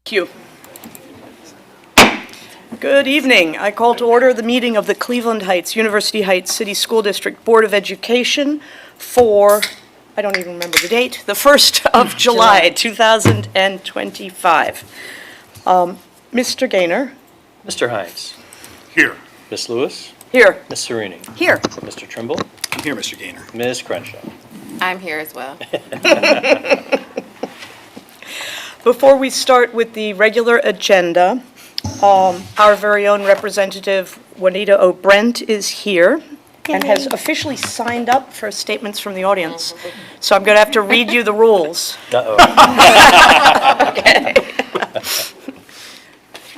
Thank you. Good evening. I call to order the meeting of the Cleveland Heights, University Heights City School District Board of Education for, I don't even remember the date, the 1st of July, 2025. Mr. Gaynor? Mr. Hines. Here. Ms. Lewis. Here. Ms. Serini. Here. Mr. Trimble. I'm here, Mr. Gaynor. Ms. Crenshaw. I'm here as well. Before we start with the regular agenda, our very own representative, Juanita O'Brent, is here and has officially signed up for statements from the audience. So I'm going to have to read you the rules. Uh-oh. Okay.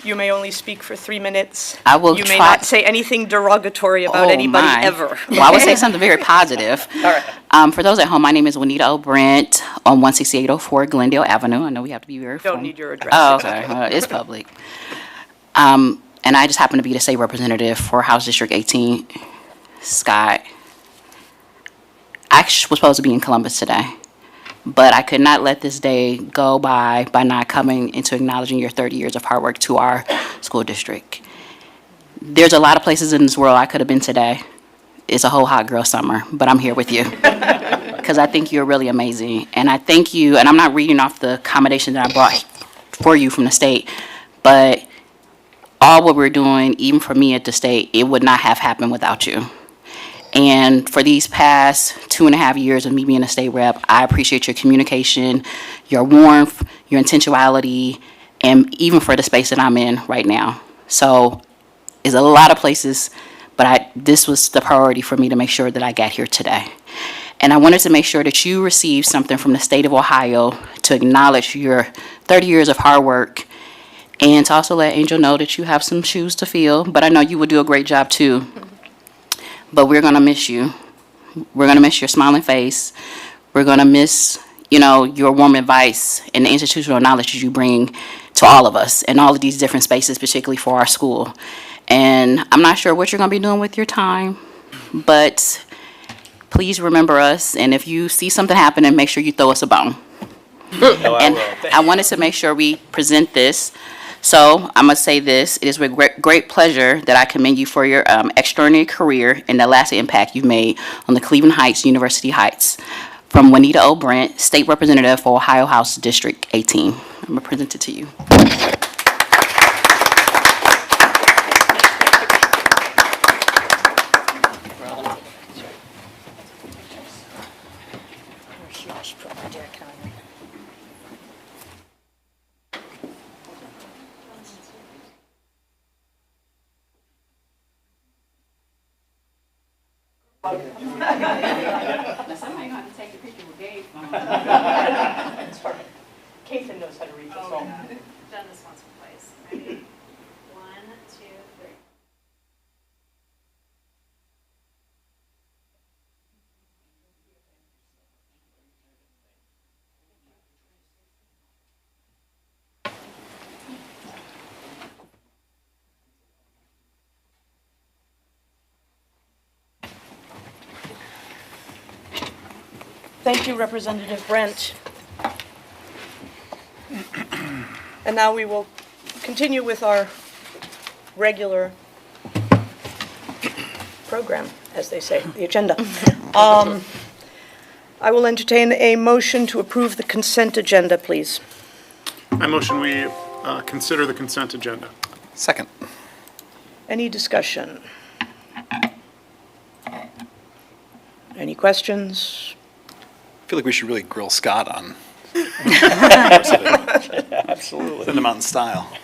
You may only speak for 3 minutes. I will You may try- not say anything derogatory about anybody my. ever. Well, I would say something very positive. All right. For those at home, my name is Juanita O'Brent on 16804 Glendale Avenue. I know we have to be very Don't formal. need your address. Oh, okay. It's public. And I just happen to be the state representative for House District 18, Scott. I was supposed to be in Columbus today, but I could not let this day go by not coming into acknowledging your 30 years of hard work to our school district. There's a lot of places in this world I could have been today. It's a whole hot girl summer, but I'm here with you because I think you're really amazing. And I thank you, and I'm not reading off the accommodation that I brought for you from the state, but all what we're doing, even for me at the state, it would not have happened without you. And for these past 2.5 years of me being a state rep, I appreciate your communication, your warmth, your intentionality, and even for the space that I'm in right now. So there's a lot of places, but this was the priority for me to make sure that I got here today. And I wanted to make sure that you received something from the state of Ohio to acknowledge your 30 years of hard work and to also let Angel know that you have some shoes to fill, but I know you will do a great job too. But we're going to miss you. We're going to miss your smiling face. We're going to miss, your warm advice and the institutional knowledge that you bring to all of us in all of these different spaces, particularly for our school. And I'm not sure what you're going to be doing with your time, but please remember us. And if you see something happening, make sure you throw us a bone. No, I And will. I wanted to make sure we present this. So I'm going to say this. It is with great pleasure that I commend you for your extraordinary career and the lasting impact you've made on the Cleveland Heights, University Heights. From Juanita O'Brent, State Representative for Ohio House District 18. I'm going to present it to you. Somebody going to take a picture with Gabe. That's perfect. Kathan knows how to read this all. Done this once or twice. Ready? 1, 2, 3. Thank you, Representative Brent. And now we will continue with our regular program, as they say, the agenda. I will entertain a motion to approve the consent agenda, please. I motion we consider the consent agenda. Second. Any discussion? Any questions? I feel like we should really grill Scott on Absolutely. Send him out in style.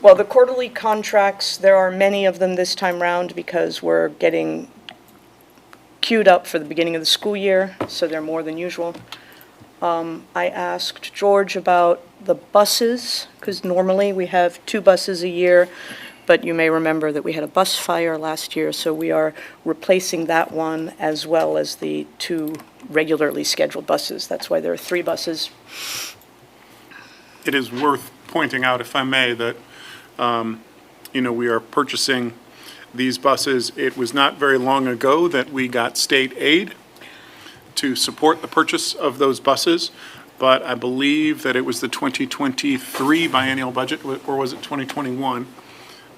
Well, the quarterly contracts, there are many of them this time round because we're getting queued up for the beginning of the school year, so they're more than usual. I asked George about the buses, because normally we have 2 buses a year, but you may remember that we had a bus fire last year, so we are replacing that one as well as the 2 regularly scheduled buses. That's why there are 3 buses. It is worth pointing out, if I may, that, we are purchasing these buses. It was not very long ago that we got state aid to support the purchase of those buses. but I believe that it was the 2023 biennial budget, or was it 2021,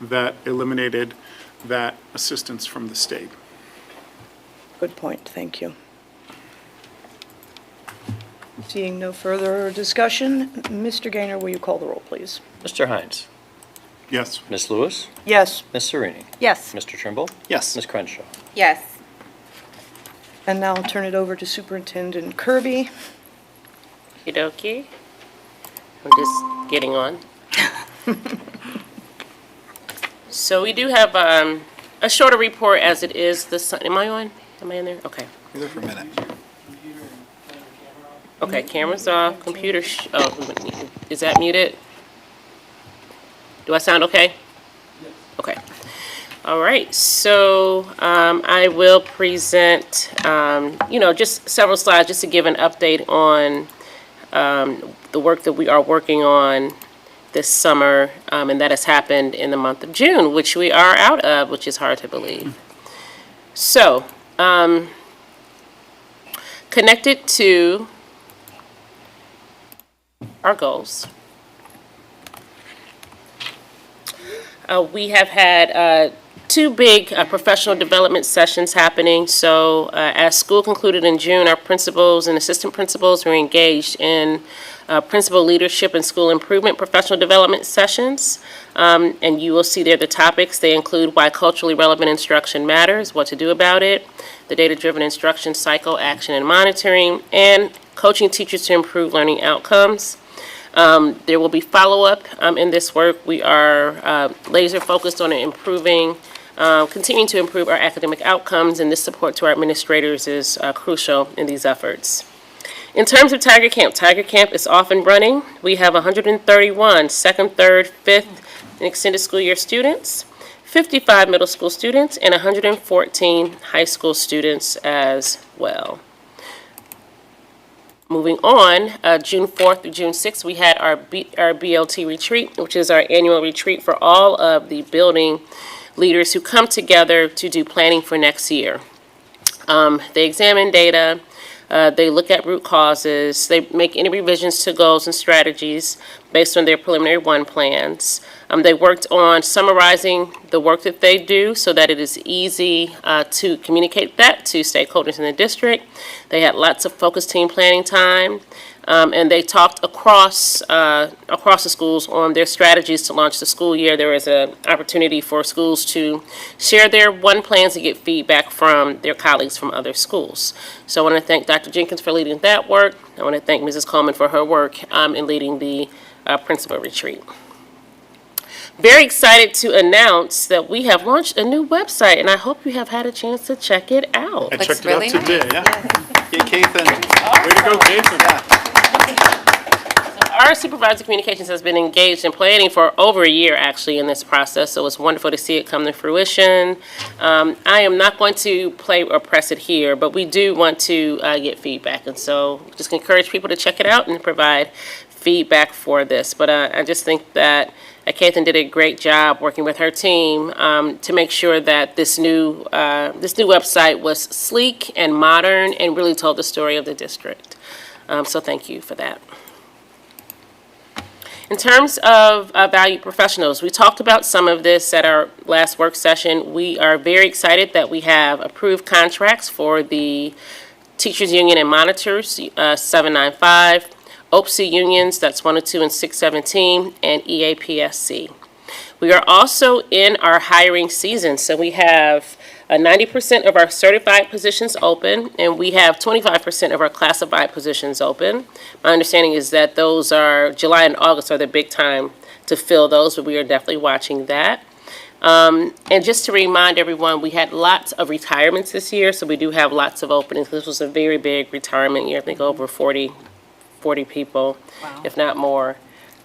that eliminated that assistance from the state. Good point, thank you. Seeing no further discussion, Mr. Gaynor, will you call the roll, please? Mr. Hines? Yes. Ms. Lewis? Yes. Ms. Serini? Yes. Mr. Trimble? Yes. Ms. Crenshaw? Yes. And now I'll turn it over to Superintendent Kirby. Okey-dokey. I'm just getting on. So we do have a shorter report as it is the Sun. Am I on? Am I in there? Okay. Be there for a minute. Okay, camera's off, computer, is that muted? Do I sound okay? Okay. All right, so I will present, just several slides just to give an update on the work that we are working on this summer, and that has happened in the month of June, which we are out of, which is hard to believe. So, connected to our goals, we have had two big professional development sessions happening. So as school concluded in June, our principals and assistant principals were engaged in principal leadership and school improvement professional development sessions. And you will see there the topics. They include why culturally relevant instruction matters, what to do about it, the data-driven instruction cycle, action and monitoring, and coaching teachers to improve learning outcomes. There will be follow-up in this work. We are laser focused on improving, continuing to improve our academic outcomes, and this support to our administrators is crucial in these efforts. In terms of Tiger Camp is off and running. We have 131 second, third, fifth, and extended school year students, 55 middle school students, and 114 high school students as well. Moving on, June 4th through June 6th, we had our BLT retreat, which is our annual retreat for all of the building leaders who come together to do planning for next year. They examine data, they look at root causes, they make any revisions to goals and strategies based on their preliminary one plans. They worked on summarizing the work that they do so that it is easy to communicate that to stakeholders in the district. They had lots of focus team planning time, and they talked across the schools on their strategies to launch the school year. There was an opportunity for schools to share their one plans and get feedback from their colleagues from other schools. So I want to thank Dr. Jenkins for leading that work. I want to thank Mrs. Coleman for her work in leading the principal retreat. Very excited to announce that we have launched a new website, and I hope you have had a chance to check it out. I Looks checked it really out today, nice. yeah. Yay, Kathan. Way to go, Jason. Yeah. Our supervisor of communications has been engaged in planning for over a year, actually, in this process, so it's wonderful to see it come to fruition. I am not going to play or press it here, but we do want to get feedback, and so just encourage people to check it out and provide feedback for this. But I just think that Kathan did a great job working with her team to make sure that this new website was sleek and modern and really told the story of the district. So thank you for that. In terms of valued professionals, we talked about some of this at our last work session. We are very excited that we have approved contracts for the Teachers Union and Monitors, 795, OPSI unions, that's 102 and 617, and EAPSC. We are also in our hiring season, so we have 90% of our certified positions open, and we have 25% of our classified positions open. My understanding is that those are, July and August are the big time to fill those, but we are definitely watching that. And just to remind everyone, we had lots of retirements this year, so we do have lots of openings. This was a very big retirement year, I think over 40 people, if not more,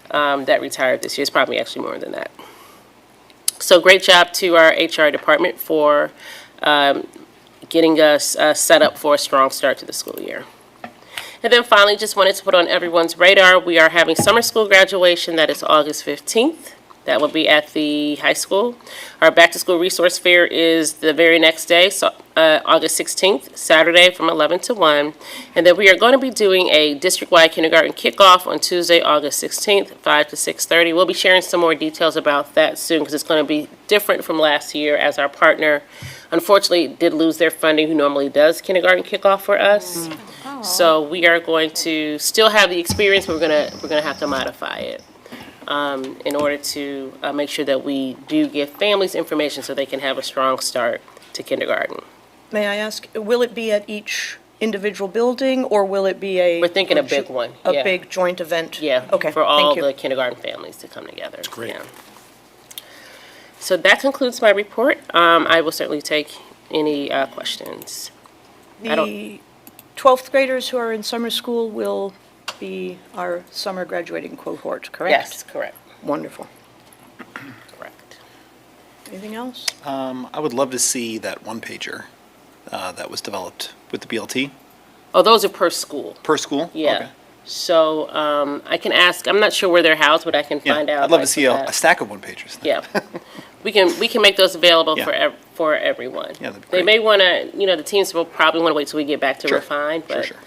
that retired this year. It's probably actually more than that. So great job to our HR department for getting us set up for a strong start to the school year. And then finally, just wanted to put on everyone's radar, we are having summer school graduation. That is August 15th. That will be at the high school. Our back-to-school resource fair is the very next day, so August 16th, Saturday from 11 to 1. And then we are going to be doing a district-wide kindergarten kickoff on Tuesday, August 16th, 5 to 6:30. We'll be sharing some more details about that soon because it's going to be different from last year as our partner, unfortunately, did lose their funding who normally does kindergarten kickoff for us. So we are going to still have the experience, but we're gonna have to modify it in order to make sure that we do give families information so they can have a strong start to kindergarten. May I ask, will it be at each individual building, or will it be a? We're thinking a big one, A yeah. big joint event? Yeah, Okay, for all thank you. the kindergarten families to come together. That's great. So that concludes my report. I will certainly take any questions. I don't- The 12th graders who are in summer school will be our summer graduating cohort, correct? Yes, correct, Wonderful. correct. Anything else? I would love to see that one-pager that was developed with the BLT Oh, those are per school. per school. Yeah. Okay. So I can ask, I'm not sure where they're housed, but I can Yeah, find out. I'd love to like, see for a that. stack of one-pagers. Yeah. We can make those available Yeah. for everyone. Yeah, that'd be They great. may want to, the teams will probably want to wait till we get back to Sure. refine, but Sure.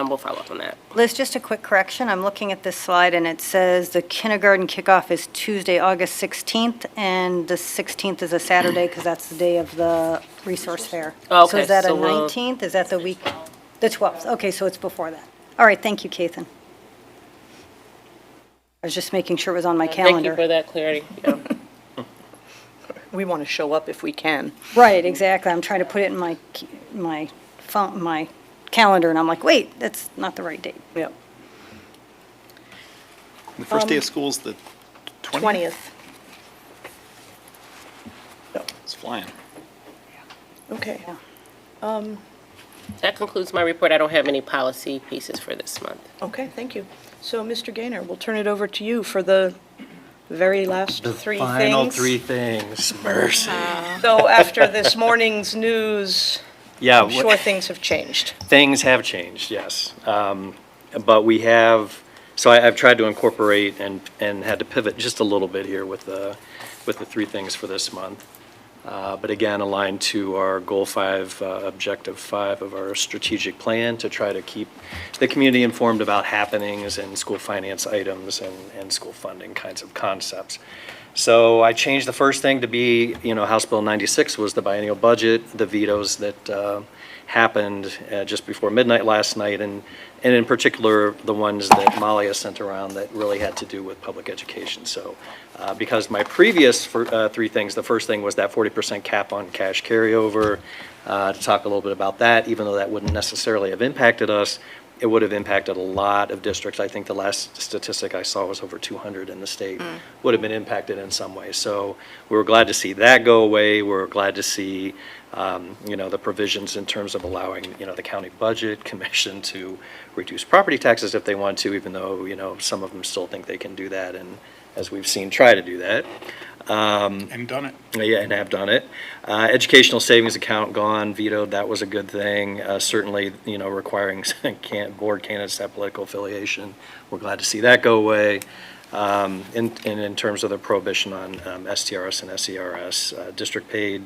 we'll follow up on that. Liz, just a quick correction. I'm looking at this slide, and it says the kindergarten kickoff is Tuesday, August 16th, and the 16th is a Saturday because that's the day of the resource fair. Oh, So okay, is that a so we'll- 19th? Is that the week? The 12th. Okay, so it's before that. All right, thank you, Kathan. I was just making sure it was on my Thank you for calendar. that clarity. Yeah. We want to show up if we can. Right, exactly. I'm trying to put it in my phone, my calendar, and I'm like, wait, that's not the right date. Yep. The first day of school is the 20th. 20th. It's flying. Okay. That concludes my report. I don't have any policy pieces for this month. Okay, thank you. So, Mr. Gaynor, we'll turn it over to you for the very last three things. Final three things. Mercy. So after this morning's news, Yeah. I'm sure things have changed. Things have changed, yes. But we have, so I've tried to incorporate and had to pivot just a little bit here with the three things for this month. But again, aligned to our Goal 5, Objective 5 of our strategic plan to try to keep the community informed about happenings and school finance items and school funding kinds of concepts. So I changed the first thing to be, House Bill 96 was the biennial budget, the vetoes that happened just before midnight last night, and in particular, the ones that Malia sent around that really had to do with public education. So because my previous three things, the first thing was that 40% cap on cash carryover, to talk a little bit about that, even though that wouldn't necessarily have impacted us, it would have impacted a lot of districts. I think the last statistic I saw was over 200 in the state would have been impacted in some way. So we were glad to see that go away. We were glad to see, the provisions in terms of allowing, the county budget commission to reduce property taxes if they want to, even though, some of them still think they can do that, and as we've seen, try to do that. And done it. Yeah, and have done it. Educational savings account gone, vetoed, that was a good thing. Certainly, requiring board candidates to have political affiliation. We're glad to see that go away. In terms of the prohibition on STRS and SERS, district paid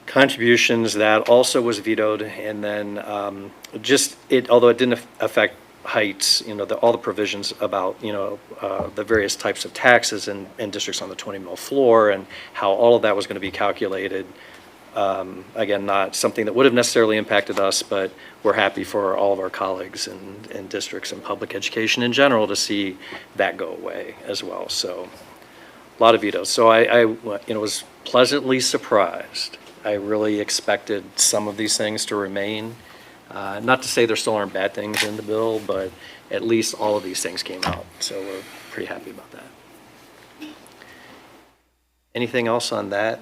contributions, that also was vetoed. And then although it didn't affect heights, all the provisions about, the various types of taxes and districts on the 20 mil floor and how all of that was going to be calculated. Again, not something that would have necessarily impacted us, but we're happy for all of our colleagues and districts and public education in general to see that go away as well. So a lot of vetoes. So I was pleasantly surprised. I really expected some of these things to remain. Not to say there still aren't bad things in the bill, but at least all of these things came out. So we're pretty happy about that. Anything else on that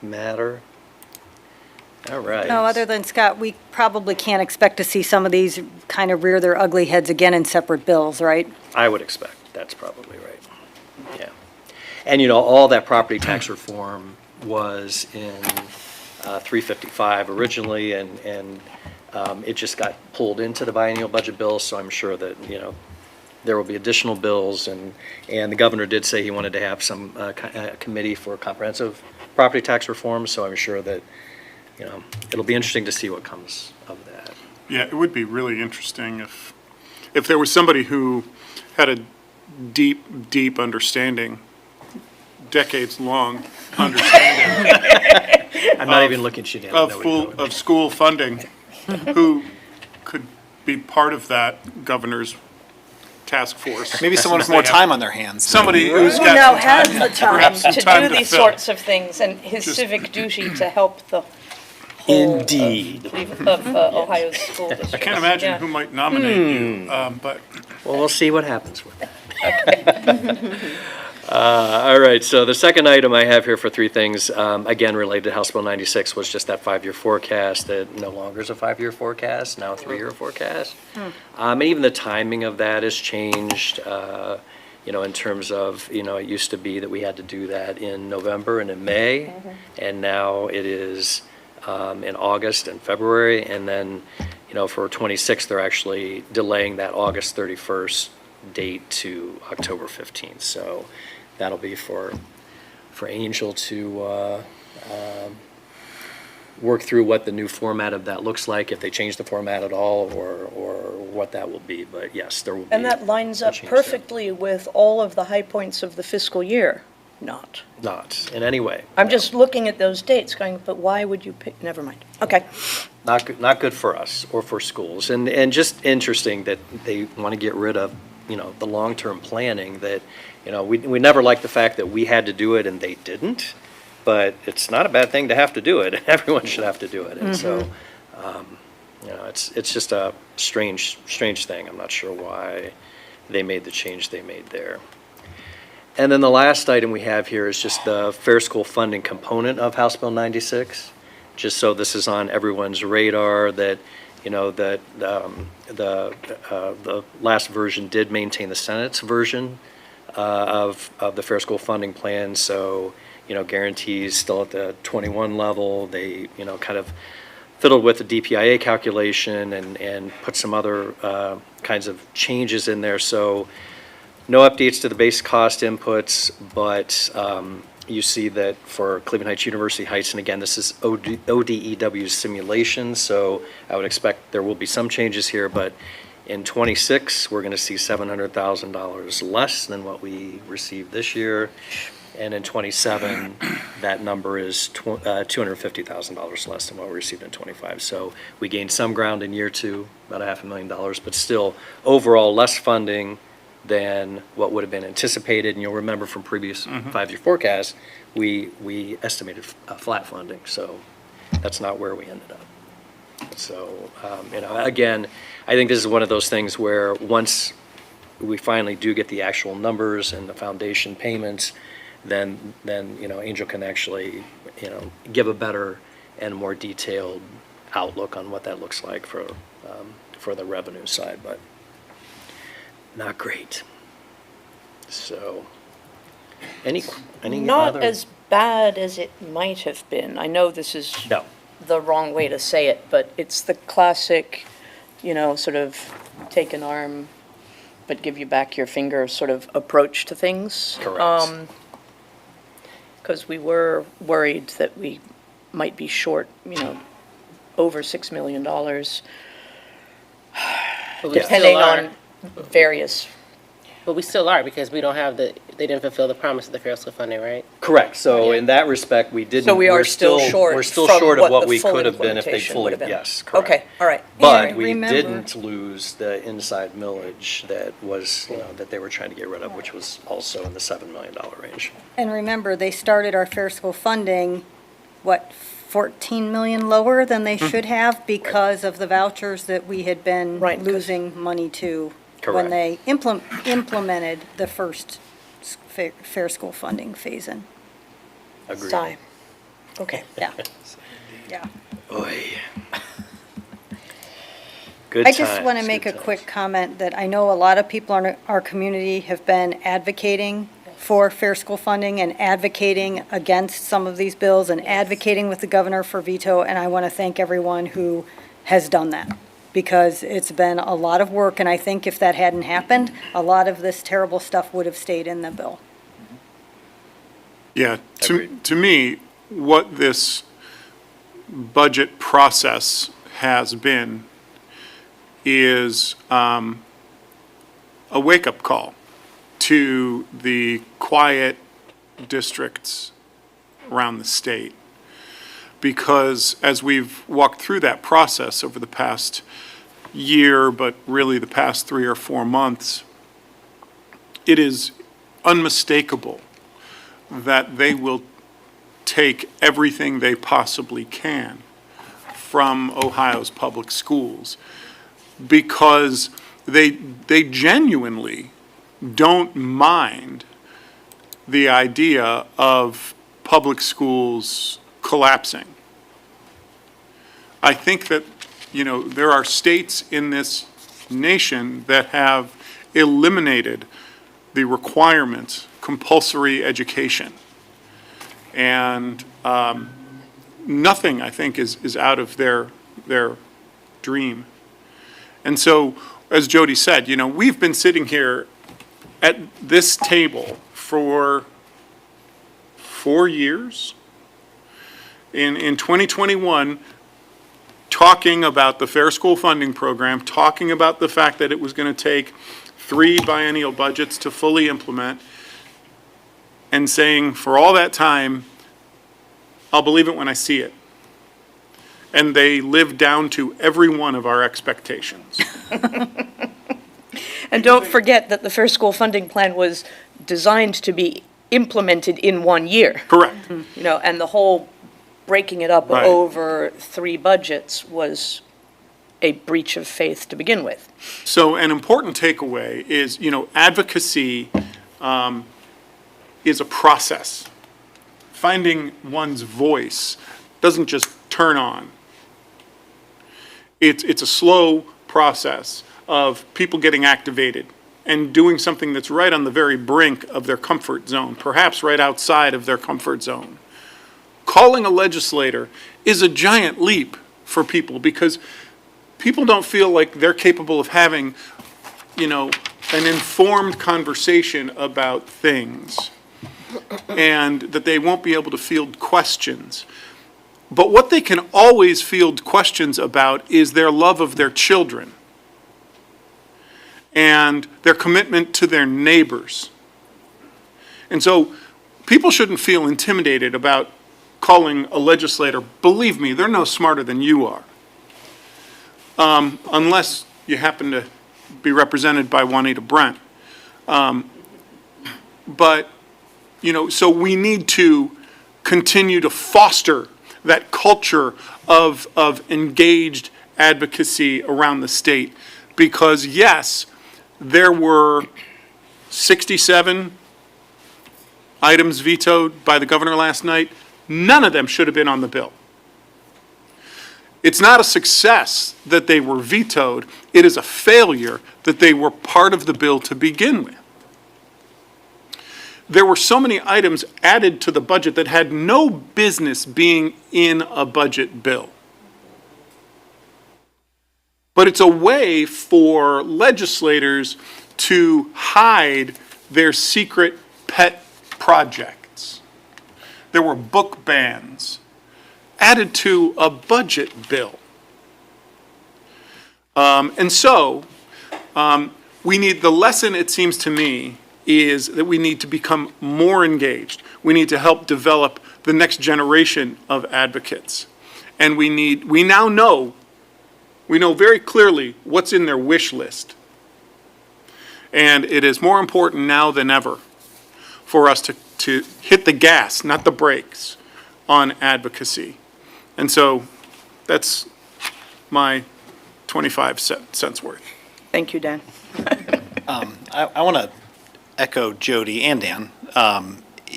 matter? All right. No, other than Scott, we probably can't expect to see some of these kind of rear their ugly heads again in separate bills, right? I would expect, that's probably right. Yeah. And, all that property tax reform was in 355 originally, and it just got pulled into the biennial budget bill, so I'm sure that, there will be additional bills, and the governor did say he wanted to have some committee for comprehensive property tax reform, so I'm sure that, it'll be interesting to see what comes of that. Yeah, it would be really interesting if there was somebody who had a deep, deep understanding, decades-long understanding I'm not even looking at you, Dan. I know where you're going. of school funding, who could be part of that governor's task force. Maybe someone with more time on their hands. Somebody who's Who got now some has time, the time perhaps some to time do to these fill. sorts of things, and his civic duty to help the whole Indeed. of Ohio's school districts. I can't imagine Yeah. who might nominate you, but Well, we'll see what happens with that. All right, so the second item I have here for three things, again, related to House Bill 96, was just that five-year forecast that no longer is a five-year forecast, now a three-year forecast. And even the timing of that has changed, in terms of, it used to be that we had to do that in November and in May, and now it is in August and February, and then, for 26, they're actually delaying that August 31st date to October 15th. So that'll be for Angel to work through what the new format of that looks like, if they change the format at all, or what that will be. But yes, there will be. And that lines a up change there. perfectly with all of the high points of the fiscal year. Not. Not in any way. I'm just looking at those dates going, but why would you pick, never mind. Okay. Not good for us or for schools. And just interesting that they want to get rid of, the long-term planning that, we never liked the fact that we had to do it and they didn't, but it's not a bad thing to have to do it. Everyone should have to do it. And so, it's just a strange thing. I'm not sure why they made the change they made there. And then the last item we have here is just the fair school funding component of House Bill 96. Just so this is on everyone's radar that, that the last version did maintain the Senate's version of the fair school funding plan. So, guarantees still at the 21 level. They, kind of fiddled with the DPIA calculation and put some other kinds of changes in there. So, no updates to the base cost inputs, but you see that for Cleveland Heights, University Heights, and again, this is ODEW simulation, so I would expect there will be some changes here, but in '26, we're going to see $700,000 less than what we received this year, and in '27, that number is $250,000 less than what we received in '25. So we gained some ground in year two, about $500,000, but still, overall, less funding than what would have been anticipated. And you'll remember from previous five-year forecasts, we estimated flat funding. So that's not where we ended up. So, again, I think this is one of those things where once we finally do get the actual numbers and the foundation payments, then Angel can actually, give a better and more detailed outlook on what that looks like for the revenue side. But not great. So, any Not other? as bad as it might have been. I know this is No. the wrong way to say it, but it's the classic, sort of take an arm, but give you back your finger sort of approach to things. Correct. Because we were worried that we might be short, over $6 million, But we depending still are. on various. But we still are, because we don't have they didn't fulfill the promise of the fair school funding, right? Correct. So Yeah. in that respect, we didn't. So we are we're still short We're still from short of what what the we full could have been if they implementation fully, would have been. yes, correct. Okay, all right. But And we remember- didn't lose the inside millage that was, that they were trying to get rid of, which was also in the $7 million range. And remember, they started our fair school funding, 14 million lower than they should have because of the vouchers that we had been Right, 'cause- losing money to Correct. when they implemented the first fair school funding phase-in. Agreed. Sigh. Okay. Yeah. Yeah. Oy. Good I just times, want to make good a quick times. comment that I know a lot of people in our community have been advocating for fair school funding and advocating against some of these bills and advocating with the governor for veto, and I want to thank everyone who has done that. because it's been a lot of work, and I think if that hadn't happened, a lot of this terrible stuff would have stayed in the bill. Yeah, Agreed. to me, what this budget process has been is a wake-up call to the quiet districts around the state. Because as we've walked through that process over the past year, but really the past 3 or 4 months, it is unmistakable that they will take everything they possibly can from Ohio's public schools because they genuinely don't mind the idea of public schools collapsing. I think that, there are states in this nation that have eliminated the requirement, compulsory education. And nothing, I think, is out of their dream. And so, as Jody said, we've been sitting here at this table for 4 years. In 2021, talking about the Fair School Funding Program, talking about the fact that it was going to take 3 biennial budgets to fully implement, and saying for all that time, I'll believe it when I see it. And they lived down to every one of our expectations. And don't forget that the Fair School Funding Plan was designed to be implemented in 1 year. Correct. And the whole breaking it up Right. over 3 budgets was a breach of faith to begin with. So an important takeaway is, advocacy is a process. Finding one's voice doesn't just turn on. It's a slow process of people getting activated and doing something that's right on the very brink of their comfort zone, perhaps right outside of their comfort zone. Calling a legislator is a giant leap for people because people don't feel like they're capable of having, an informed conversation about things and that they won't be able to field questions. But what they can always field questions about is their love of their children and their commitment to their neighbors. And so people shouldn't feel intimidated about calling a legislator. Believe me, they're no smarter than you are. Unless you happen to be represented by Juanita Brent. But, so we need to continue to foster that culture of engaged advocacy around the state. Because yes, there were 67 items vetoed by the governor last night. None of them should have been on the bill. It's not a success that they were vetoed. It is a failure that they were part of the bill to begin with. There were so many items added to the budget that had no business being in a budget bill. But it's a way for legislators to hide their secret pet projects. There were book bans added to a budget bill. And so, we need, the lesson, it seems to me, is that we need to become more engaged. We need to help develop the next generation of advocates. And we know very clearly what's in their wish list. And it is more important now than ever for us to hit the gas, not the brakes, on advocacy. And so that's my 25 cents worth. Thank you, Dan. I want to echo Jody and Dan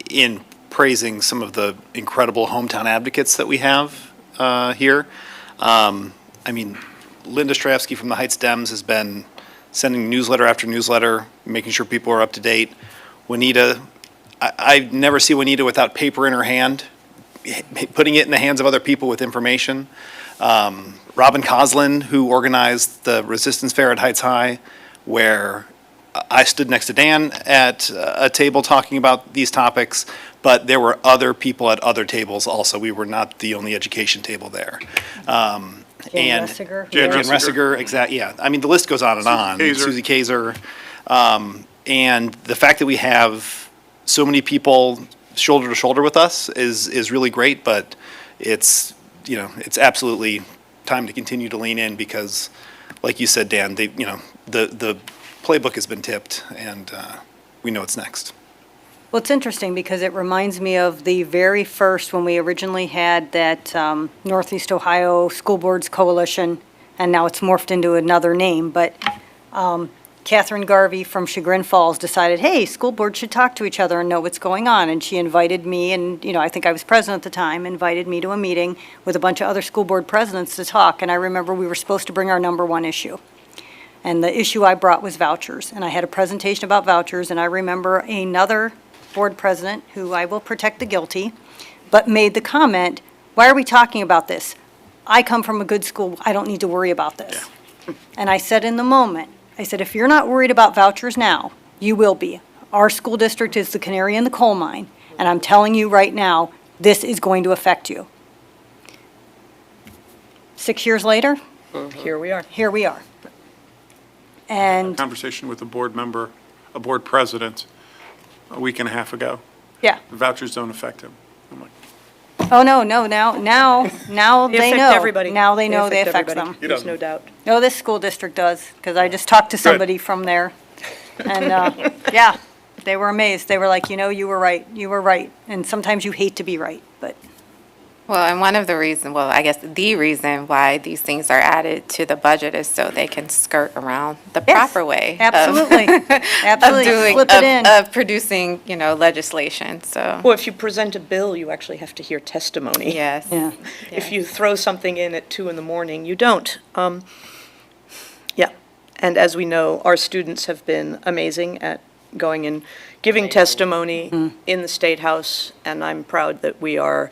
in praising some of the incredible hometown advocates that we have here. Linda Strafsky from the Heights Dems has been sending newsletter after newsletter, making sure people are up to date. Juanita, I never see Juanita without paper in her hand, putting it in the hands of other people with information. Robin Coslin, who organized the Resistance Fair at Heights High, where I stood next to Dan at a table talking about these topics, but there were other people at other tables also. We were not the only education table there. Jan And Ressiger. Jan Jan Ressiger. Ressiger, yeah. I mean, the list goes on and on. Kaiser. Susie Kaiser. And the fact that we have so many people shoulder to shoulder with us is really great, but it's, it's absolutely time to continue to lean in because, like you said, Dan, the playbook has been tipped and we know what's next. Well, it's interesting because it reminds me of the very first, when we originally had that Northeast Ohio School Boards Coalition, and now it's morphed into another name, but Catherine Garvey from Chagrin Falls decided, hey, school boards should talk to each other and know what's going on, and she invited me, and, I think I was president at the time, invited me to a meeting with a bunch of other school board presidents to talk, and I remember we were supposed to bring our number one issue. And the issue I brought was vouchers, and I had a presentation about vouchers, and I remember another board president, who I will protect the guilty, but made the comment, why are we talking about this? I come from a good school, I don't need to worry about this. And I said in the moment, I said, if you're not worried about vouchers now, you will be. Our school district is the canary in the coal mine, and I'm telling you right now, this is going to affect you. 6 years later, Here we are. here we are. And, Conversation with a board member, a board president, a week and a half ago. yeah, The vouchers don't affect him. I'm like, oh, no, now They they affect know. everybody. Now they know they affect everybody. them. You There's don't. no doubt. No, this school district does, because I just talked to somebody from there. And, yeah, they were amazed. They were like, you were right. And sometimes you hate to be right, but, Well, and one of the reasons, I guess the reason why these things are added to the budget is so they can skirt around the yes. proper way. Absolutely, Of absolutely. doing, Slip it in. of producing, legislation, so, Well, if you present a bill, you actually have to hear testimony. yes. Yeah. If you throw something in at 2 a.m, you don't. Yeah, and as we know, our students have been amazing at going and giving testimony in the State House, and I'm proud that we are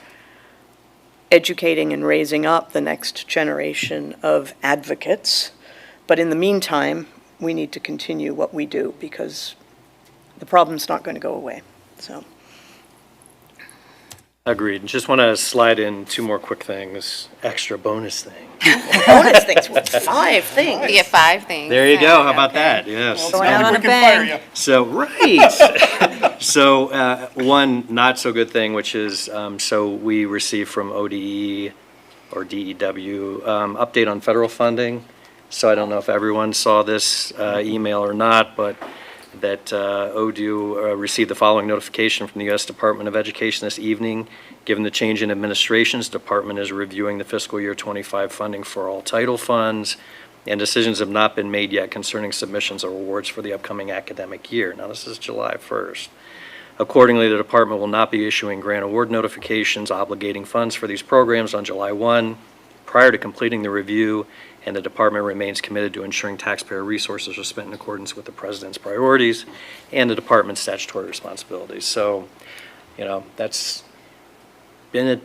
educating and raising up the next generation of advocates. But in the meantime, we need to continue what we do because the problem's not going to go away, so. Agreed. Just want to slide in 2 more quick things, extra bonus thing. Bonus things, 5 things. You get 5 things. There you go. How Okay. about that? Yes. Going out on a we can fire bang. you. So, right. So, one not so good thing, which is, so we received from ODE or DEW, update on federal funding. So I don't know if everyone saw this email or not, but that ODU received the following notification from the U.S. Department of Education this evening. Given the change in administrations, the department is reviewing the fiscal year 25 funding for all title funds, and decisions have not been made yet concerning submissions or awards for the upcoming academic year. Now, this is July 1st. Accordingly, the department will not be issuing grant award notifications obligating funds for these programs on July 1 prior to completing the review, and the department remains committed to ensuring taxpayer resources are spent in accordance with the president's priorities and the department's statutory responsibilities. So, that's been,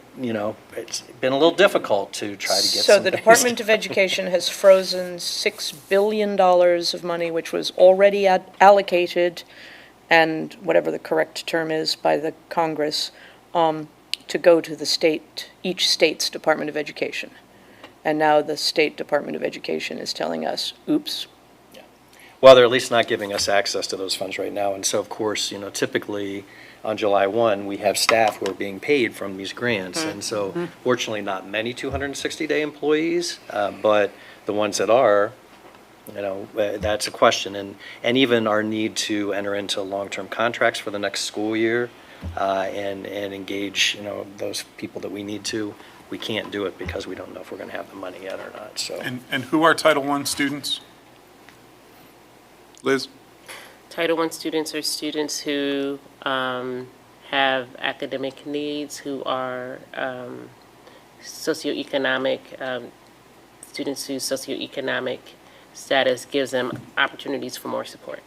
it's been a little difficult to try to get So some the things Department of Education has frozen $6 billion of money, which was already allocated, and whatever the correct term is by the Congress, to go to each state's Department of Education. And now the State Department of Education is telling us, oops. Well, they're at least not giving us access to those funds right now. And so, of course, typically on July 1, we have staff who are being paid from these grants. And so fortunately, not many 260-day employees, but the ones that are, that's a question. And even our need to enter into long-term contracts for the next school year and engage, those people that we need to, we can't do it because we don't know if we're going to have the money yet or not, so. And who are Title I students? Liz? Title I students are students who have academic needs, who are socioeconomic, students whose socioeconomic status gives them opportunities for more support.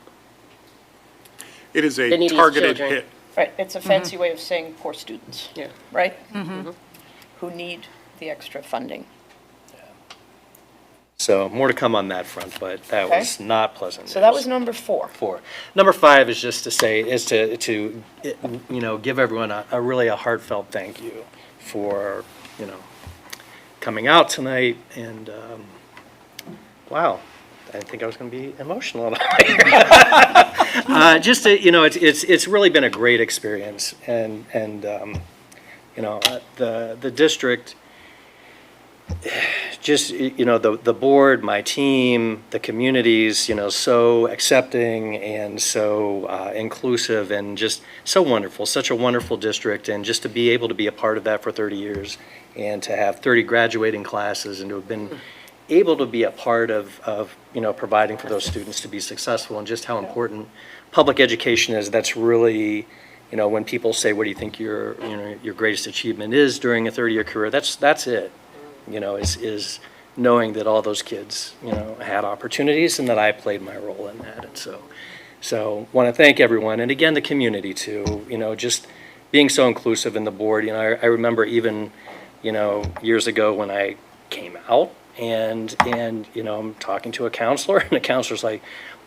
It is The a neediest targeted children. hit. Right, it's a fancy way of saying poor students. Yeah. Right? Who need the extra funding. So more to come on that front, but that Okay. was not pleasant So that news. was number 4. 4. Number 5 is just to say, is to give everyone a really a heartfelt thank you for, coming out tonight, and, wow, I didn't think I was going to be emotional tonight. Just to, it's really been a great experience, and the district, just, the board, my team, the communities, so accepting and so inclusive and just so wonderful, such a wonderful district. And just to be able to be a part of that for 30 years and to have 30 graduating classes and to have been able to be a part of providing for those students to be successful, and just how important public education is. That's really, when people say, what do you think your greatest achievement is during a 30-year career? That's it. Is knowing that all those kids, had opportunities and that I played my role in that. And so want to thank everyone, and again, the community too, just being so inclusive in the board. I remember even, years ago when I came out and I'm talking to a counselor, and the counselor's like,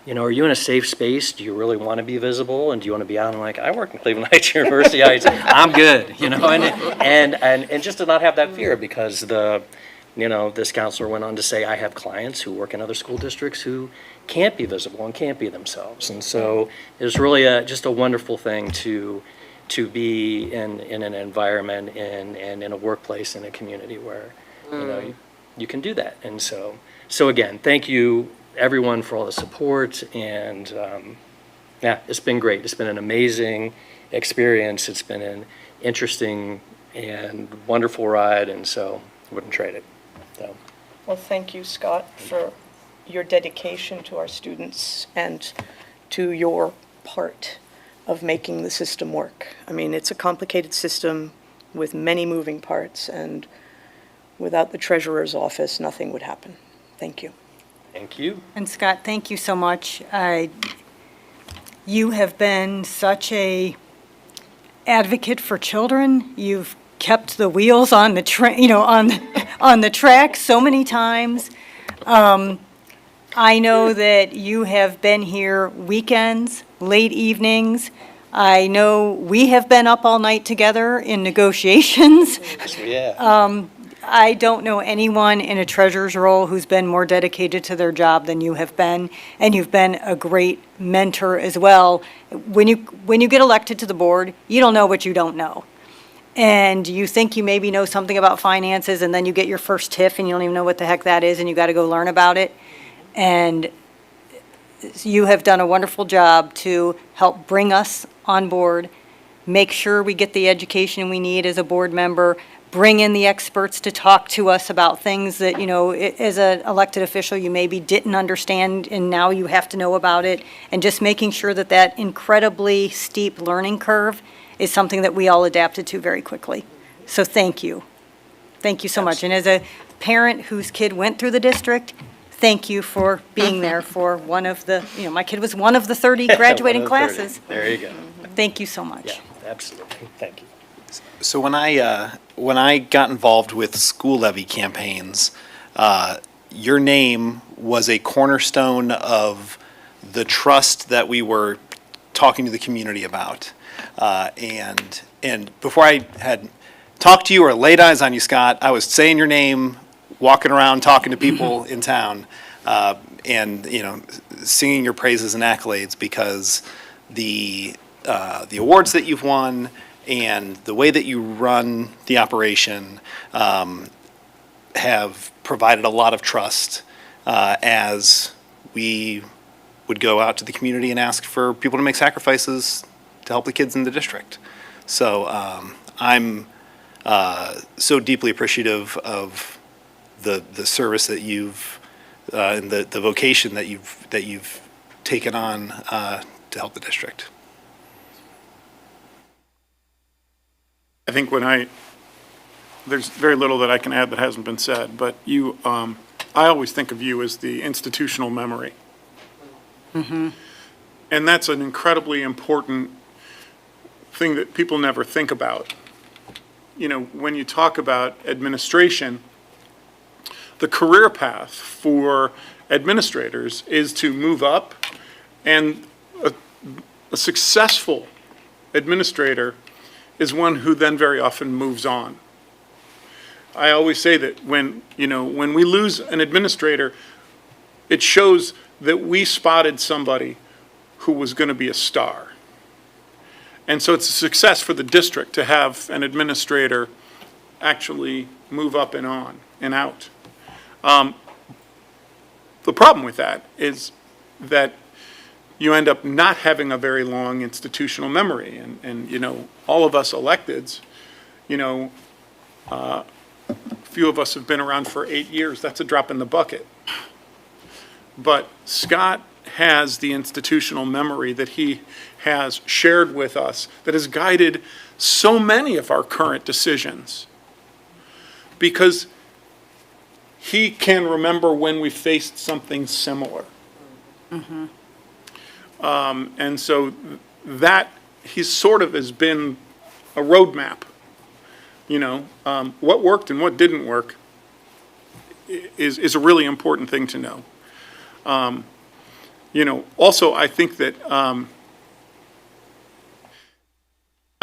are you in a safe space? Do you really want to be visible? And do you want to be out? And I'm like, I work in Cleveland Heights University. I'm good, and just to not have that fear, because this counselor went on to say, I have clients who work in other school districts who can't be visible and can't be themselves. And so it's really just a wonderful thing to be in an environment and in a workplace, in a community where, you can do that. And so again, thank you, everyone, for all the support, and it's been great. It's been an amazing experience. It's been an interesting and wonderful ride, and so I wouldn't trade it. So, Well, thank you, Scott, for your dedication to our students and to your part of making the system work. I mean, it's a complicated system with many moving parts, and without the treasurer's office, nothing would happen. Thank you. thank you. And Scott, thank you so much. You have been such a advocate for children. You've kept the wheels on the train, on the track so many times. I know that you have been here weekends, late evenings. I know we have been up all night together in negotiations. Yeah. I don't know anyone in a treasurer's role who's been more dedicated to their job than you have been, and you've been a great mentor as well. When you get elected to the board, you don't know what you don't know. And you think you maybe know something about finances, and then you get your first TIF and you don't even know what the heck that is, and you got to go learn about it. And you have done a wonderful job to help bring us on board, make sure we get the education we need as a board member, bring in the experts to talk to us about things that, as an elected official, you maybe didn't understand, and now you have to know about it, and just making sure that that incredibly steep learning curve is something that we all adapted to very quickly. So thank you. Thank you so much. And as a parent whose kid went through the district, thank you for being there for one of the, my kid was one of the 30 graduating One of the 30. classes. There you go. Thank you so much. Yeah, absolutely. Thank you. So when I got involved with school levy campaigns, your name was a cornerstone of the trust that we were talking to the community about. And before I had talked to you or laid eyes on you, Scott, I was saying your name, walking around, talking to people in town, and singing your praises and accolades, because the awards that you've won and the way that you run the operation have provided a lot of trust as we would go out to the community and ask for people to make sacrifices to help the kids in the district. So I'm so deeply appreciative of the service that you've and the vocation that you've taken on to help the district. I think there's very little that I can add that hasn't been said, but I always think of you as the institutional memory. Mm-hmm. And that's an incredibly important thing that people never think about. When you talk about administration, the career path for administrators is to move up, and a successful administrator is one who then very often moves on. I always say that when we lose an administrator, it shows that we spotted somebody who was going to be a star. And so it's a success for the district to have an administrator actually move up and on and out. The problem with that is that you end up not having a very long institutional memory. And all of us electeds, few of us have been around for 8 years. That's a drop in the bucket. But Scott has the institutional memory that he has shared with us that has guided so many of our current decisions. Because he can remember when we faced something similar. And so that he sort of has been a roadmap. What worked and what didn't work is a really important thing to know. Also, I think that I'm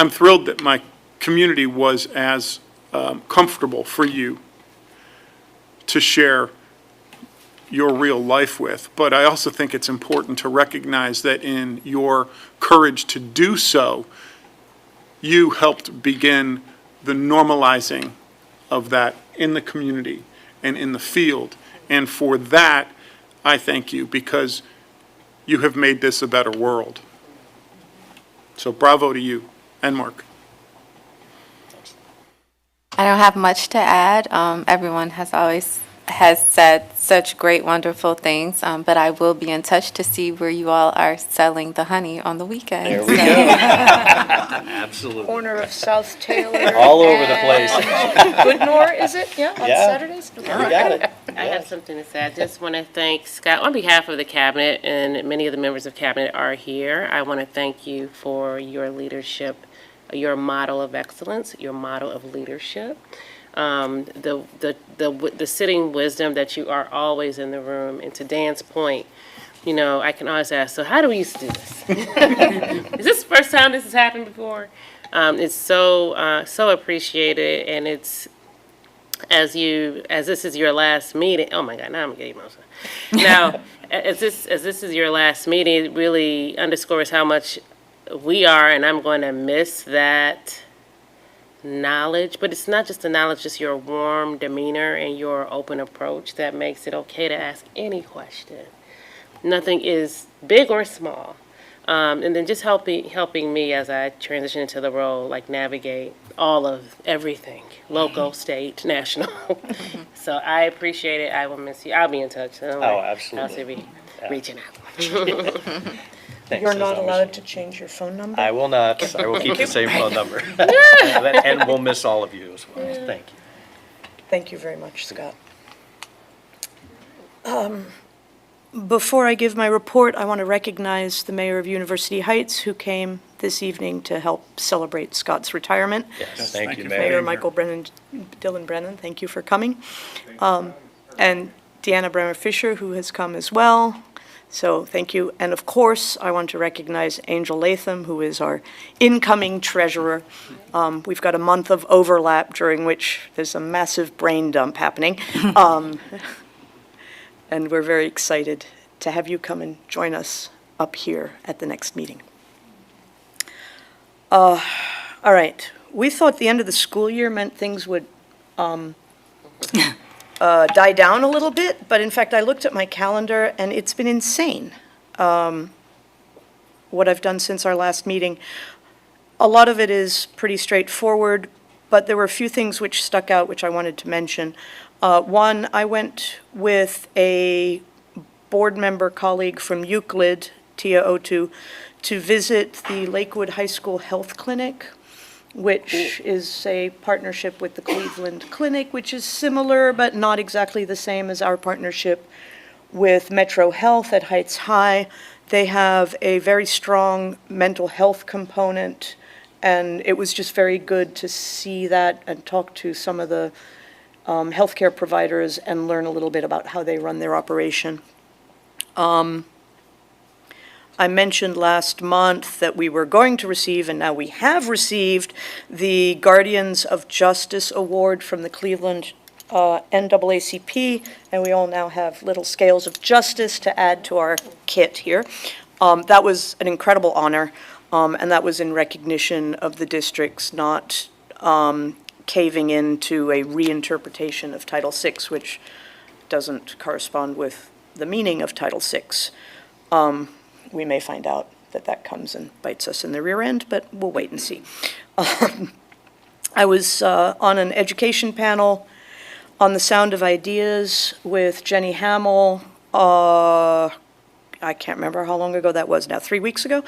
thrilled that my community was as comfortable for you to share your real life with. But I also think it's important to recognize that in your courage to do so, you helped begin the normalizing of that in the community and in the field. And for that, I thank you, because you have made this a better world. So bravo to you and Mark. I don't have much to add. Everyone has said such great, wonderful things, but I will be in touch to see where you all are selling the honey on the weekends. There we go. Absolutely. Corner of South Taylor. All over the place. Goodnor, is it? Yeah, on Yeah. Saturdays? You got it. I have something to say. I just want to thank Scott on behalf of the cabinet, and many of the members of cabinet are here. I want to thank you for your leadership, your model of excellence, your model of leadership. The sitting wisdom that you are always in the room. And to Dan's point, I can always ask, so how do we used to do this? Is this the first time this has happened before? It's so appreciated, and it's as this is your last meeting. Oh my God, now I'm getting emotional. Now, as this is your last meeting, it really underscores how much we are, and I'm going to miss that knowledge. But it's not just the knowledge, just your warm demeanor and your open approach that makes it okay to ask any question. Nothing is big or small. And then just helping me as I transition into the role, like navigate all of everything, local, state, national. So I appreciate it. I will miss you. I'll be in touch. So absolutely. I'll still be reaching out. Thanks, You're as not always. allowed to change your phone number? I will not. I will keep the same phone number. And we'll miss all of you as well. Thank you. Thank you very much, Scott. Before I give my report, I want to recognize the mayor of University Heights, who came this evening to help celebrate Scott's retirement. Yes, thank you, for Mayor. Mayor here. Michael Brennan, Dylan Brennan, thank you for coming. And Deanna Bremer Fisher, who has come as well. So thank you. And of course, I want to recognize Angel Latham, who is our incoming treasurer. We've got a month of overlap during which there's a massive brain dump happening. And we're very excited to have you come and join us up here at the next meeting. All right. We thought the end of the school year meant things would die down a little bit, but in fact, I looked at my calendar, and it's been insane, what I've done since our last meeting. A lot of it is pretty straightforward, but there were a few things which stuck out, which I wanted to mention. One, I went with a board member colleague from Euclid, Tia Otu, to visit the Lakewood High School Health Clinic, which is a partnership with the Cleveland Clinic, which is similar but not exactly the same as our partnership with Metro Health at Heights High. They have a very strong mental health component, and it was just very good to see that and talk to some of the healthcare providers and learn a little bit about how they run their operation. I mentioned last month that we were going to receive, and now we have received, the Guardians of Justice Award from the Cleveland NAACP, and we all now have little scales of justice to add to our kit here. That was an incredible honor, and that was in recognition of the districts not caving into a reinterpretation of Title VI, which doesn't correspond with the meaning of Title VI. We may find out that that comes and bites us in the rear end, but we'll wait and see. I was on an education panel on the Sound of Ideas with Jenny Hamill. I can't remember how long ago that was now, 3 weeks ago,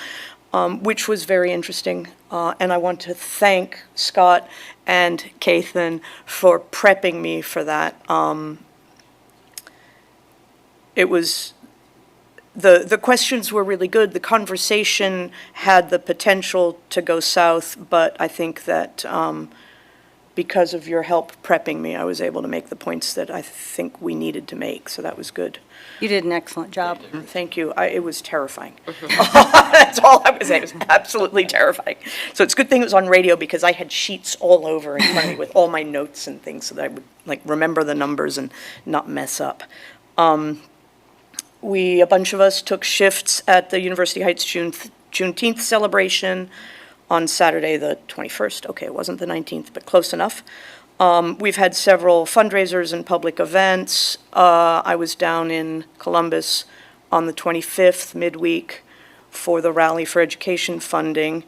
which was very interesting. And I want to thank Scott and Kathan for prepping me for that. It was, the questions were really good. The conversation had the potential to go south, but I think that because of your help prepping me, I was able to make the points that I think we needed to make, so that was good. You did an excellent job. Thank you. It was terrifying. That's all I was saying. It was absolutely terrifying. So it's a good thing it was on radio, because I had sheets all over in front of me with all my notes and things so that I would remember the numbers and not mess up. A bunch of us took shifts at the University Heights Juneteenth celebration on Saturday, the 21st. Okay, it wasn't the 19th, but close enough. We've had several fundraisers and public events. I was down in Columbus on the 25th, midweek, for the Rally for Education funding.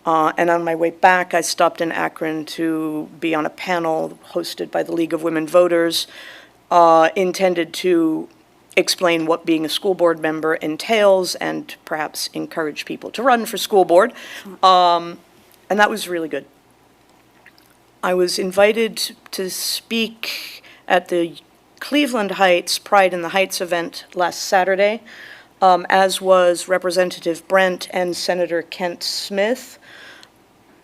And on my way back, I stopped in Akron to be on a panel hosted by the League of Women Voters, intended to explain what being a school board member entails and perhaps encourage people to run for school board. And that was really good. I was invited to speak at the Cleveland Heights Pride in the Heights event last Saturday, as was Representative Brent and Senator Kent Smith.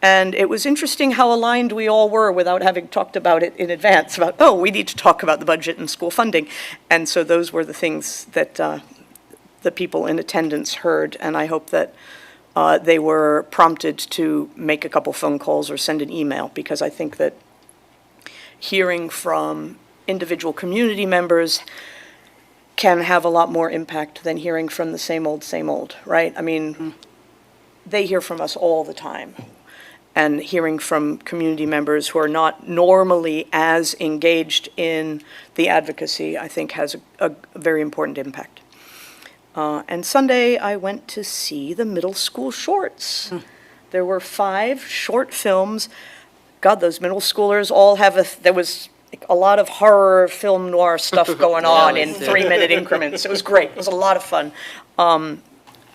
And it was interesting how aligned we all were without having talked about it in advance, about, oh, we need to talk about the budget and school funding. And so those were the things that the people in attendance heard, and I hope that they were prompted to make a couple phone calls or send an email, because I think that hearing from individual community members can have a lot more impact than hearing from the same old, right? I mean, they hear from us all the time. And hearing from community members who are not normally as engaged in the advocacy, I think has a very important impact. And Sunday, I went to see the middle school shorts. There were 5 short films. God, those middle schoolers all have there was a lot of horror, film noir stuff going on in 3-minute increments. It was great. It was a lot of fun.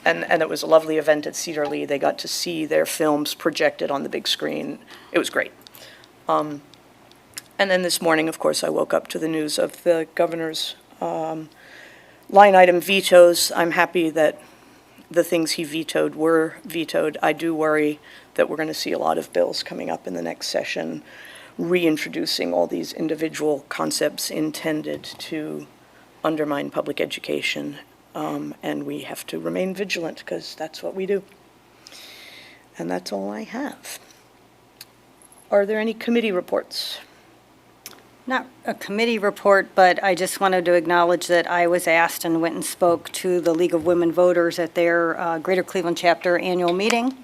And it was a lovely event at Cedar Lee. They got to see their films projected on the big screen. It was great. And then this morning, of course, I woke up to the news of the governor's line item vetoes. I'm happy that the things he vetoed were vetoed. I do worry that we're going to see a lot of bills coming up in the next session, reintroducing all these individual concepts intended to undermine public education. And we have to remain vigilant, because that's what we do. And that's all I have. Are there any committee reports? Not a committee report, but I just wanted to acknowledge that I was asked and went and spoke to the League of Women Voters at their Greater Cleveland Chapter annual meeting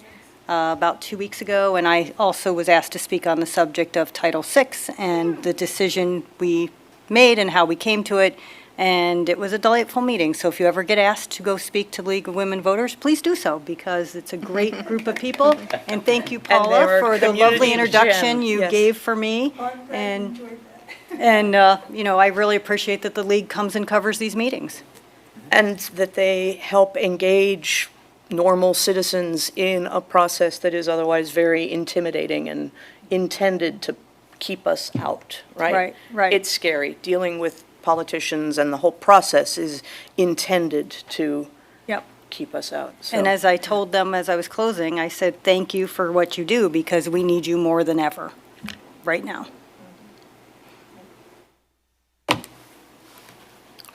about 2 weeks ago, and I also was asked to speak on the subject of Title VI and the decision we made and how we came to it. And it was a delightful meeting, so if you ever get asked to go speak to the League of Women Voters, please do so, because it's a great group of people. And thank you, Paula, for the lovely introduction you gave for me. And you know, I really appreciate that the League comes and covers these meetings. And that they help engage normal citizens in a process that is otherwise very intimidating and intended to keep us out, right? Right. It's scary. Dealing with politicians and the whole process is intended to keep us out. So. And as I told them as I was closing, I said, thank you for what you do, because we need you more than ever right now.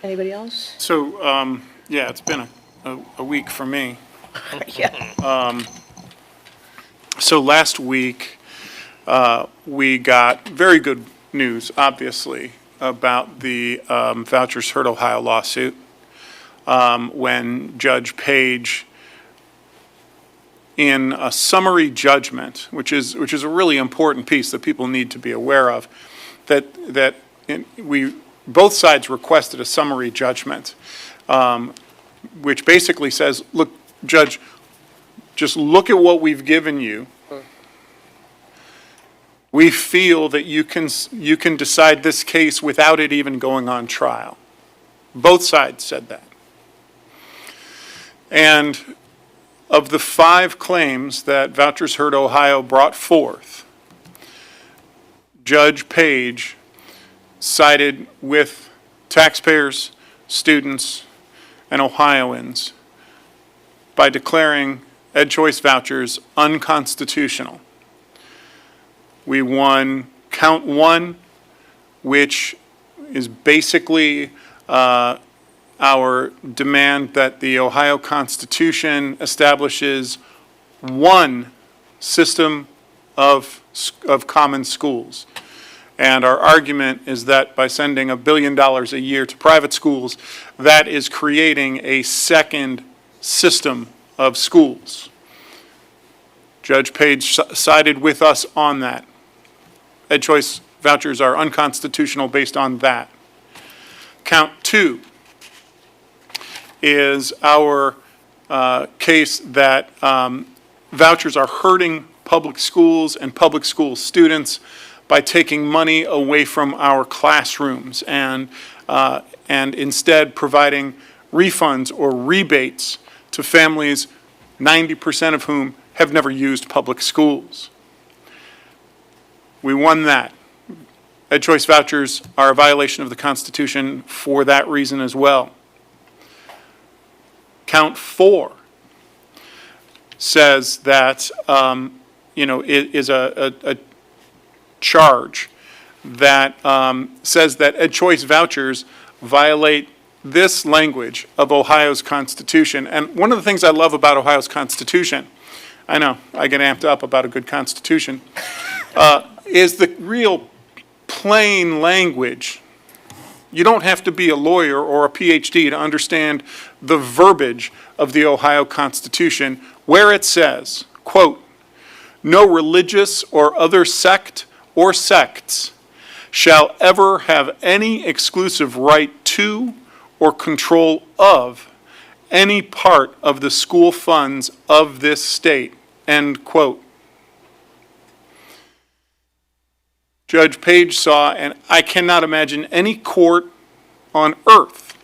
Anybody else? So, yeah, it's been a week for me. Yeah. So last week, we got very good news, obviously, about the Vouchers Hurt Ohio lawsuit, when Judge Page, in a summary judgment, which is a really important piece that people need to be aware of, both sides requested a summary judgment, which basically says, look, Judge, just look at what we've given you. We feel that you can decide this case without it even going on trial. Both sides said that. And of the 5 claims that Vouchers Hurt Ohio brought forth, Judge Page sided with taxpayers, students, and Ohioans by declaring Ed Choice vouchers unconstitutional. We won count 1, which is basically our demand that the Ohio Constitution establishes one system of common schools. And our argument is that by sending $1 billion a year to private schools, that is creating a second system of schools. Judge Page sided with us on that. Ed Choice vouchers are unconstitutional based on that. Count 2 is our case that vouchers are hurting public schools and public school students by taking money away from our classrooms and instead providing refunds or rebates to families, 90% of whom have never used public schools. We won that. Ed Choice vouchers are a violation of the Constitution for that reason as well. Count 4 says that, it is a charge that says that Ed Choice vouchers violate this language of Ohio's Constitution. And one of the things I love about Ohio's Constitution, I know, I get amped up about a good Constitution, is the real plain language. You don't have to be a lawyer or a PhD to understand the verbiage of the Ohio Constitution, where it says, quote, "No religious or other sect or sects shall ever have any exclusive right to or control of any part of the school funds of this state," end quote. Judge Page saw, and I cannot imagine any court on earth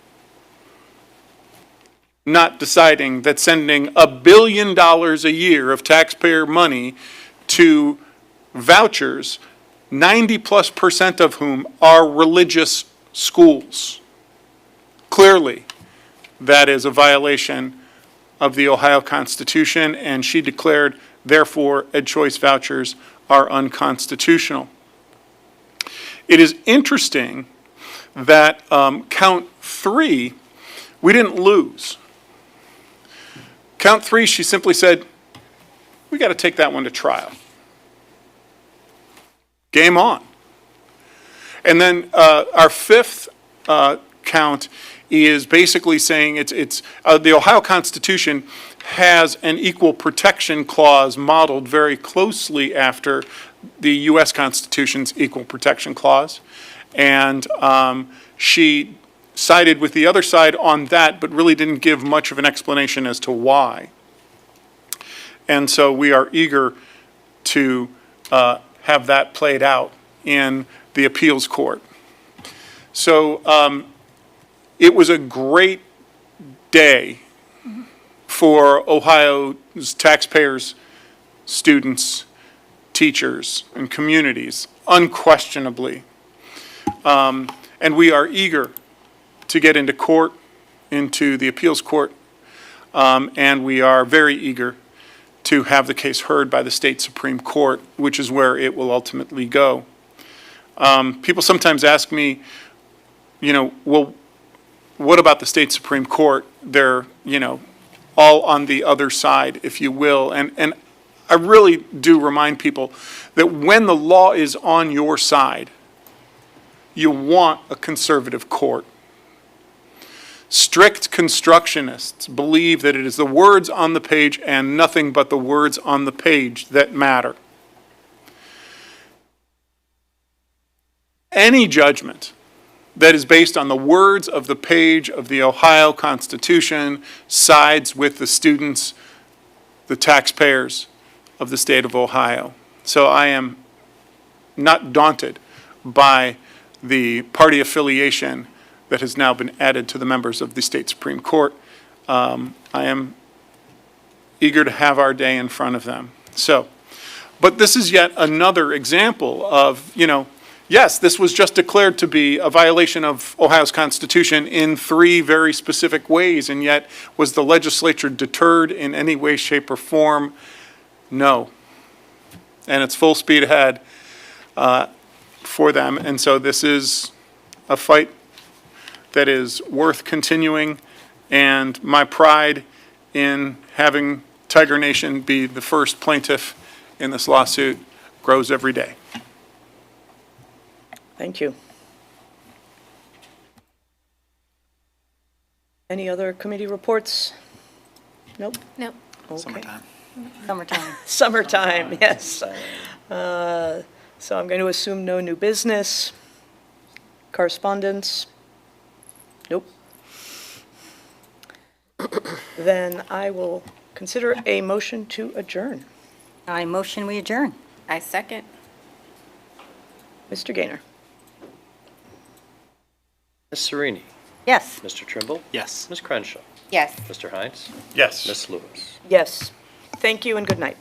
not deciding that sending $1 billion a year of taxpayer money to vouchers, 90+% of whom are religious schools. Clearly, that is a violation of the Ohio Constitution, and she declared, therefore, Ed Choice vouchers are unconstitutional. It is interesting that count 3, we didn't lose. Count 3, she simply said, we got to take that one to trial. Game on. And then our 5th count is basically saying it's the Ohio Constitution has an equal protection clause modeled very closely after the U.S. Constitution's equal protection clause. And she sided with the other side on that, but really didn't give much of an explanation as to why. And so we are eager to have that played out in the appeals court. So it was a great day for Ohio's taxpayers, students, teachers, and communities, unquestionably. And we are eager to get into court, into the appeals court, and we are very eager to have the case heard by the state Supreme Court, which is where it will ultimately go. People sometimes ask me, well, what about the state Supreme Court? They're, all on the other side, if you will. And I really do remind people that when the law is on your side, you want a conservative court. Strict constructionists believe that it is the words on the page and nothing but the words on the page that matter. Any judgment that is based on the words of the page of the Ohio Constitution sides with the students, the taxpayers of the state of Ohio. So I am not daunted by the party affiliation that has now been added to the members of the state Supreme Court. I am eager to have our day in front of them. So, but this is yet another example of, yes, this was just declared to be a violation of Ohio's Constitution in 3 very specific ways, and yet was the legislature deterred in any way, shape, or form? No. And it's full speed ahead for them, and so this is a fight that is worth continuing, and my pride in having Tiger Nation be the first plaintiff in this lawsuit grows every day. Thank you. Any other committee reports? Nope. Nope. Okay. Summertime. Summertime. Summertime, yes. So I'm going to assume no new business. Correspondence? Nope. Then I will consider a motion to adjourn. I motion we adjourn. I second. Mr. Gaynor? Ms. Serini, Yes. Mr. Trimble, Yes. Ms. Crenshaw, Yes. Mr. Hines, Yes. Ms. Lewis. Yes. Thank you and good night.